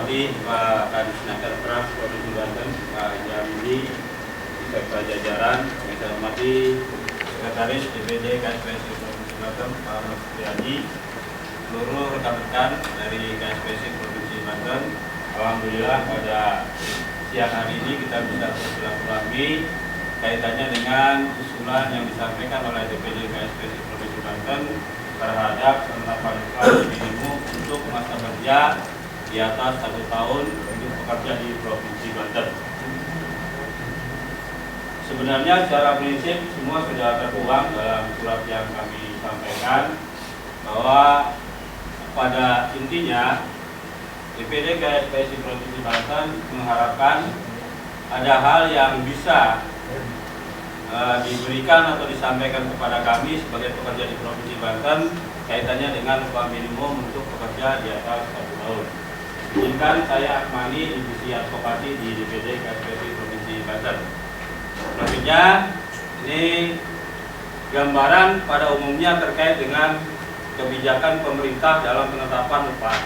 hormati Pak Kadisnaker Trans Provinsi Banten, Pak Jamili, beserta jajaran, yang saya hormati Sekretaris DPD KSPSI Provinsi Banten, Pak Ahmad Supriyadi, seluruh rekan-rekan dari KSPSI Provinsi Banten. Alhamdulillah pada siang hari ini kita bisa bersilaturahmi kaitannya dengan usulan yang disampaikan oleh DPD KSPSI Provinsi Banten terhadap penetapan upah minimum untuk masa kerja di atas 1 tahun untuk pekerja di Provinsi Banten. Sebenarnya secara prinsip semua sudah tertuang dalam surat yang kami sampaikan, bahwa pada intinya DPD KSPSI Provinsi Banten mengharapkan ada hal yang bisa diberikan atau disampaikan kepada kami sebagai pekerja di Provinsi Banten kaitannya dengan upah minimum untuk pekerja di atas 1 tahun. Izinkan saya Akmani, divisi advokasi di DPD KSPSI Provinsi Banten. Selanjutnya, ini gambaran pada umumnya terkait dengan kebijakan pemerintah dalam penetapan upah.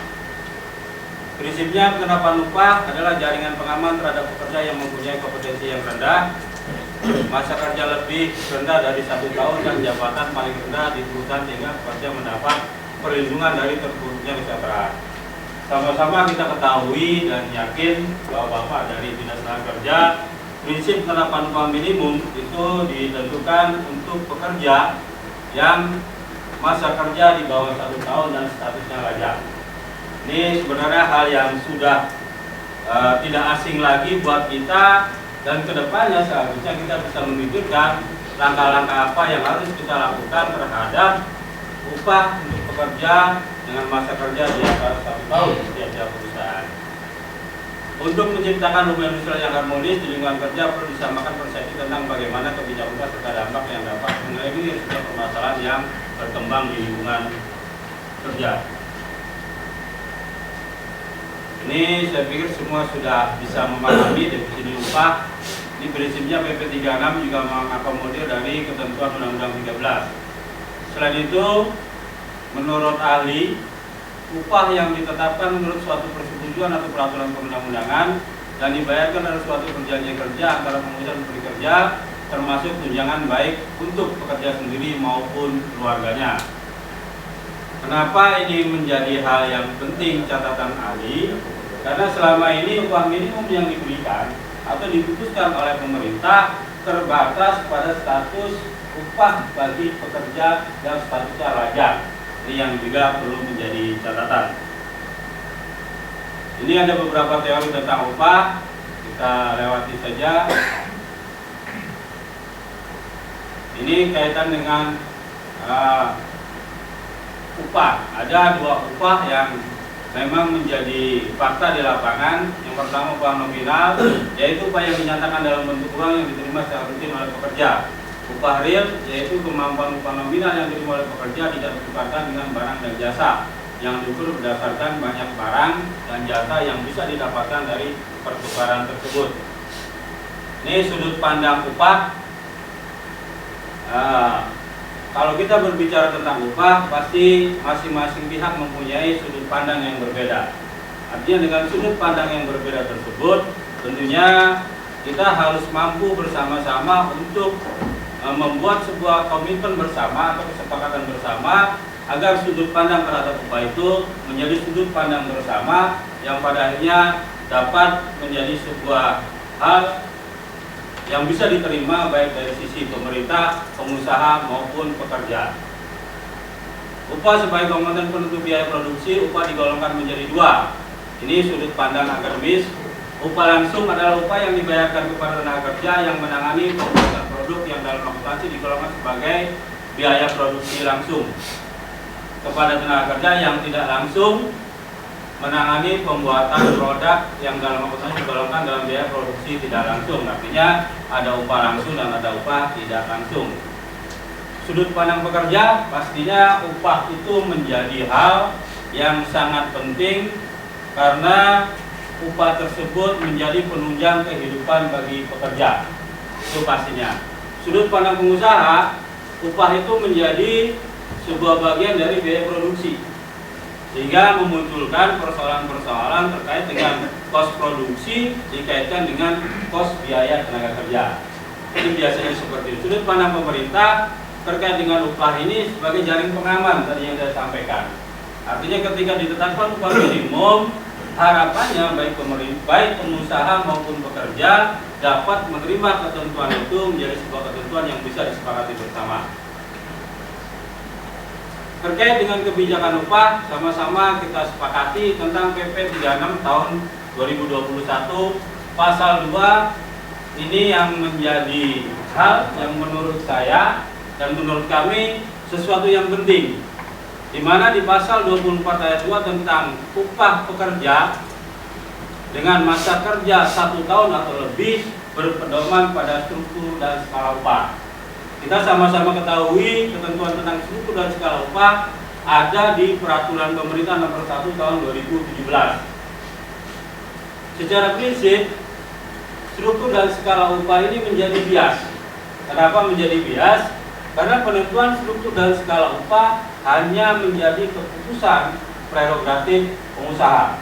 Prinsipnya penetapan upah adalah jaringan pengaman terhadap pekerja yang mempunyai kompetensi yang rendah, masa kerja lebih rendah dari 1 tahun, dan jabatan paling rendah di perusahaan sehingga pekerja mendapat perlindungan dari terpuruknya kesejahteraan. Sama-sama kita ketahui dan yakin bahwa Bapak dari Dinas Tenaga Kerja, prinsip penetapan upah minimum itu ditentukan untuk pekerja yang masa kerja di bawah 1 tahun dan statusnya lajang. Ini sebenarnya hal yang sudah tidak asing lagi buat kita, dan kedepannya seharusnya kita bisa memikirkan langkah-langkah apa yang harus kita lakukan terhadap upah untuk pekerja dengan masa kerja di atas 1 tahun di tiap perusahaan. Untuk menciptakan hubungan industrial yang harmonis di lingkungan kerja, perlu disamakan persepsi tentang bagaimana kebijakan upah serta dampak yang dapat mengalami setiap permasalahan yang berkembang di lingkungan kerja. Ini saya pikir semua sudah bisa memahami definisi upah. Ini prinsipnya PP 36 juga mengakomodir dari ketentuan Undang-Undang 13. Selain itu, menurut ahli, upah yang ditetapkan menurut suatu persetujuan atau peraturan perundang-undangan dan dibayarkan dari suatu perjanjian kerja antara pengusaha dan pekerja, termasuk tunjangan baik untuk pekerja sendiri maupun keluarganya. Kenapa ini menjadi hal yang penting catatan ahli? Karena selama ini upah minimum yang diberikan atau diputuskan oleh pemerintah terbatas pada status upah bagi pekerja yang statusnya lajang. Ini yang juga perlu menjadi catatan. Ini ada beberapa teori tentang upah, kita lewati saja. Ini kaitan dengan upah. Ada 2 upah yang memang menjadi fakta di lapangan. Yang pertama upah nominal, yaitu upah yang dinyatakan dalam bentuk uang yang diterima secara rutin oleh pekerja. Upah real, yaitu kemampuan upah nominal yang diterima oleh pekerja tidak ditukarkan dengan barang dan jasa, yang diukur berdasarkan banyak barang dan jasa yang bisa didapatkan dari pertukaran tersebut. Ini sudut pandang upah. Kalau kita berbicara tentang upah, pasti masing-masing pihak mempunyai sudut pandang yang berbeda. Artinya dengan sudut pandang yang berbeda tersebut, tentunya kita harus mampu bersama-sama untuk membuat sebuah komitmen bersama atau kesepakatan bersama agar sudut pandang terhadap upah itu menjadi sudut pandang bersama yang pada akhirnya dapat menjadi sebuah hal yang bisa diterima baik dari sisi pemerintah, pengusaha maupun pekerja. Upah sebagai komponen penentu biaya produksi, upah digolongkan menjadi 2. Ini sudut pandang akademis. Upah langsung adalah upah yang dibayarkan kepada tenaga kerja yang menangani pembuatan produk yang dalam akuntansi digolongkan sebagai biaya produksi langsung. Kepada tenaga kerja yang tidak langsung menangani pembuatan produk yang dalam akuntansi digolongkan dalam biaya produksi tidak langsung. Artinya ada upah langsung dan ada upah tidak langsung. Sudut pandang pekerja, pastinya upah itu menjadi hal yang sangat penting karena upah tersebut menjadi penunjang kehidupan bagi pekerja. Itu pastinya. Sudut pandang pengusaha, upah itu menjadi sebuah bagian dari biaya produksi. sehingga memunculkan persoalan-persoalan terkait dengan kos produksi dikaitkan dengan kos biaya tenaga kerja. Ini biasanya seperti itu. Sudut pandang pemerintah terkait dengan upah ini sebagai jaring pengaman tadi yang saya sampaikan. Artinya ketika ditetapkan upah minimum, harapannya baik pengusaha maupun pekerja dapat menerima ketentuan itu menjadi sebuah ketentuan yang bisa disepakati bersama. Terkait dengan kebijakan upah, sama-sama kita sepakati tentang PP 36 tahun 2021 pasal 2. Ini yang menjadi hal yang menurut saya dan menurut kami sesuatu yang penting, di mana di pasal 24 ayat 2 tentang upah pekerja dengan masa kerja 1 tahun atau lebih berpedoman pada struktur dan skala upah. Kita sama-sama ketahui ketentuan tentang struktur dan skala upah ada di Peraturan Pemerintah Nomor 1 Tahun 2017. Secara prinsip, struktur dan skala upah ini menjadi bias. Kenapa menjadi bias? Karena penentuan struktur dan skala upah hanya menjadi keputusan prerogatif pengusaha.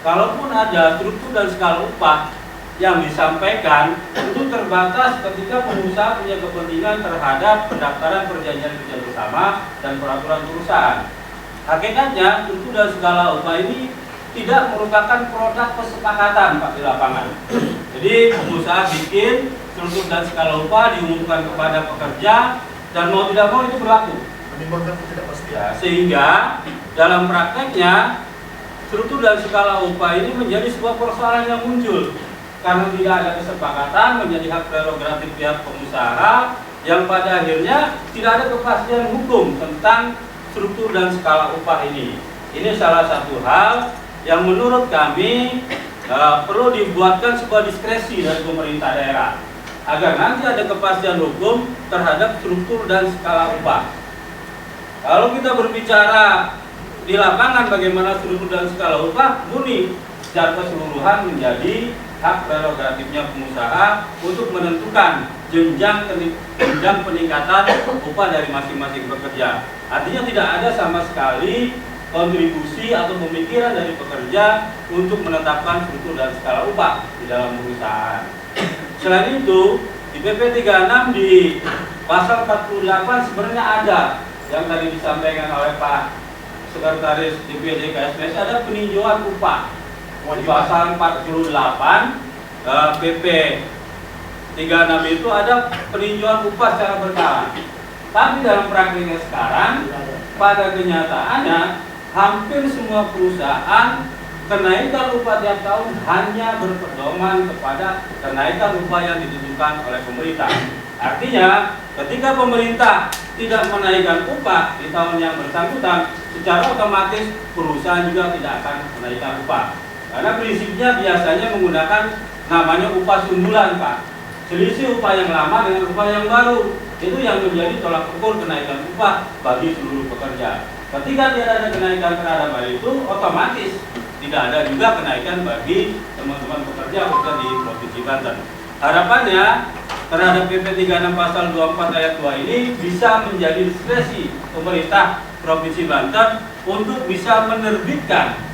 Kalaupun ada struktur dan skala upah yang disampaikan, itu terbatas ketika pengusaha punya kepentingan terhadap pendaftaran perjanjian kerja bersama dan peraturan perusahaan. Hakikatnya struktur dan skala upah ini tidak merupakan produk kesepakatan Pak di lapangan. Jadi pengusaha bikin struktur dan skala upah diumumkan kepada pekerja dan mau tidak mau itu berlaku. Menimbulkan ketidakpastian. Sehingga dalam prakteknya struktur dan skala upah ini menjadi sebuah persoalan yang muncul. Karena tidak ada kesepakatan menjadi hak prerogatif pihak pengusaha yang pada akhirnya tidak ada kepastian hukum tentang struktur dan skala upah ini. Ini salah satu hal yang menurut kami perlu dibuatkan sebuah diskresi dari pemerintah daerah agar nanti ada kepastian hukum terhadap struktur dan skala upah. Kalau kita berbicara di lapangan bagaimana struktur dan skala upah, murni secara keseluruhan menjadi hak prerogatifnya pengusaha untuk menentukan jenjang peningkatan upah dari masing-masing pekerja. Artinya tidak ada sama sekali kontribusi atau pemikiran dari pekerja untuk menetapkan struktur dan skala upah di dalam perusahaan. Selain itu, di PP 36 di pasal 48 sebenarnya ada yang tadi disampaikan oleh Pak Sekretaris DPD KSPS, ada peninjauan upah. Di pasal 48 PP 36 itu ada peninjauan upah secara berkala. Tapi dalam praktiknya sekarang, pada kenyataannya hampir semua perusahaan kenaikan upah tiap tahun hanya berpedoman kepada kenaikan upah yang ditentukan oleh pemerintah. Artinya, ketika pemerintah tidak menaikkan upah di tahun yang bersangkutan, secara otomatis perusahaan juga tidak akan menaikkan upah. Karena prinsipnya biasanya menggunakan namanya upah sundulan, Pak. Selisih upah yang lama dengan upah yang baru, itu yang menjadi tolak ukur kenaikan upah bagi seluruh pekerja. Ketika tidak ada kenaikan terhadap hal itu, otomatis tidak ada juga kenaikan bagi teman-teman pekerja khususnya di Provinsi Banten. Harapannya terhadap PP 36 pasal 24 ayat 2 ini bisa menjadi diskresi pemerintah Provinsi Banten untuk bisa menerbitkan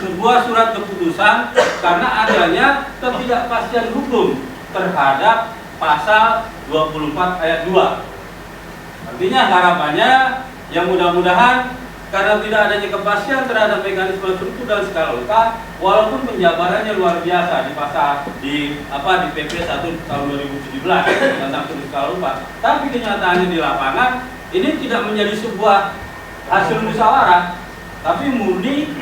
sebuah surat keputusan karena adanya ketidakpastian hukum terhadap pasal 24 ayat 2. Artinya harapannya yang mudah-mudahan karena tidak adanya kepastian terhadap mekanisme struktur dan skala upah, walaupun penjabarannya luar biasa di PP 1 tahun 2017 tentang struktur skala upah, tapi kenyataannya di lapangan ini tidak menjadi sebuah hasil musyawarah, tapi murni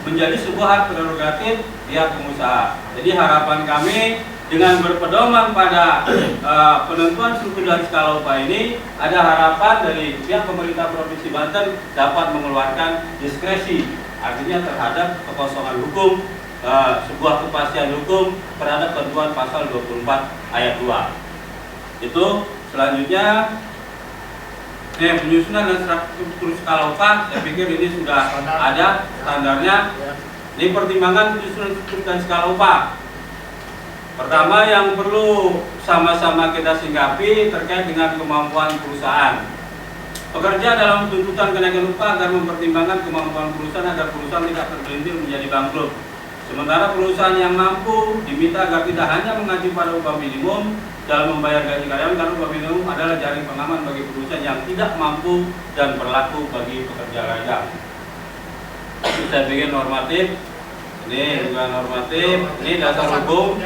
menjadi sebuah hak prerogatif pihak pengusaha. Jadi harapan kami dengan berpedoman pada penentuan struktur dan skala upah ini, ada harapan dari pihak pemerintah Provinsi Banten dapat mengeluarkan diskresi, artinya terhadap kekosongan hukum, sebuah kepastian hukum terhadap ketentuan pasal 24 ayat 2. Itu selanjutnya penyusunan dan struktur skala upah, saya pikir ini sudah ada standarnya. Ini pertimbangan penyusunan struktur dan skala upah. Pertama yang perlu sama-sama kita singkapi terkait dengan kemampuan perusahaan. Pekerja dalam tuntutan kenaikan upah agar mempertimbangkan kemampuan perusahaan agar perusahaan tidak tergelincir menjadi bangkrut. Sementara perusahaan yang mampu diminta agar tidak hanya mengacu pada upah minimum dalam membayar gaji karyawan, karena upah minimum adalah jaring pengaman bagi perusahaan yang tidak mampu dan berlaku bagi pekerja lainnya. Saya pikir normatif, ini juga normatif, ini dasar hukum.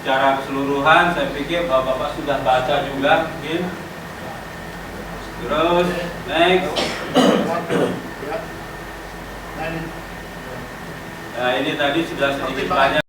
Secara keseluruhan saya pikir bapak-bapak sudah baca juga mungkin. Terus next. Nah ini tadi sudah sedikit banyak